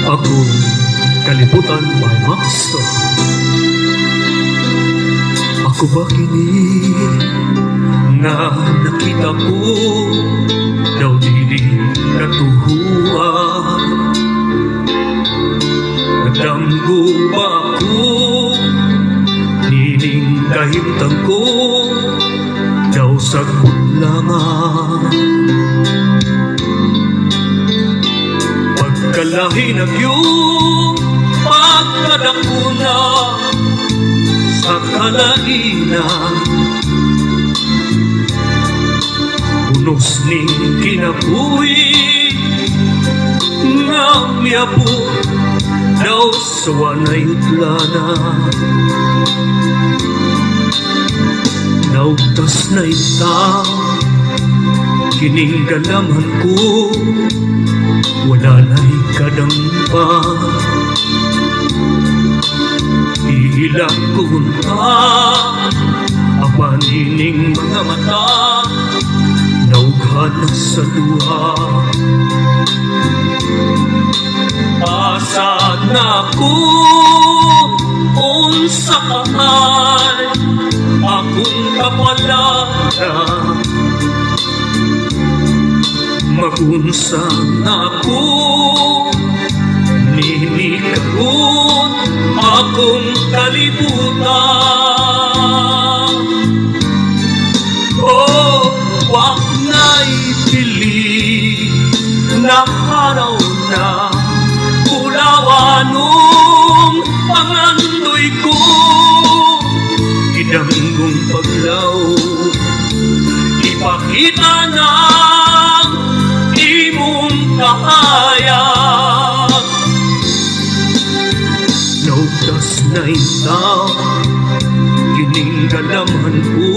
Ako, kalibutan may maksa. Ako ba kini nga nakita ko daw dili katuhuan? Nadamgo ba ako nining kahimtang ko daw sa kutlangan? Pagkalahi na yung pagkadakuna sa kalainan, unos ning kinabuhi nga miabot daw sa wanay utlana. Naugtas na ita kining galaman ko, wala na'y kadampa. Ihilang ko hunta apanining mga mata, naughan na sa luha. Asad na ko unsa kahay akong kapalara, magunsa na ko nini karon akong kalibutan. Oh, wag na'y pili na araw na ulawanong pangandoy ko, idanggong paglaw ipakita ng imong kahayag. Naugtas na itaw kining galaman ko,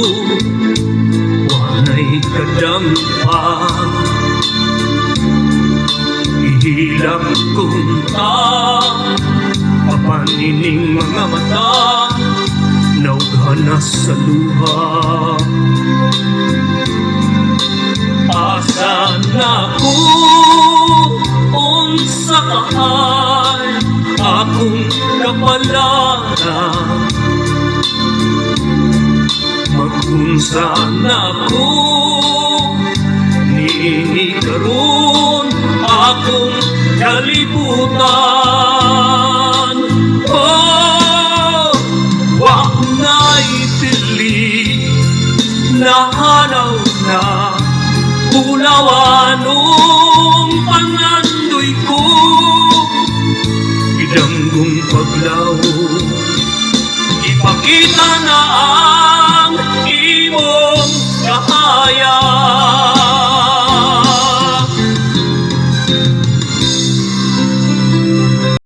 wanay kadampa. Ihilak kong papanining mga mata, naughan na sa luha. Asan na ko unsa kahay akong kapalara, magunsa na ko nini karon akong kalibutan. Oh, wag na'y pili na hanaw na ulawanong pangandoy ko, idanggong paglaw ipakita na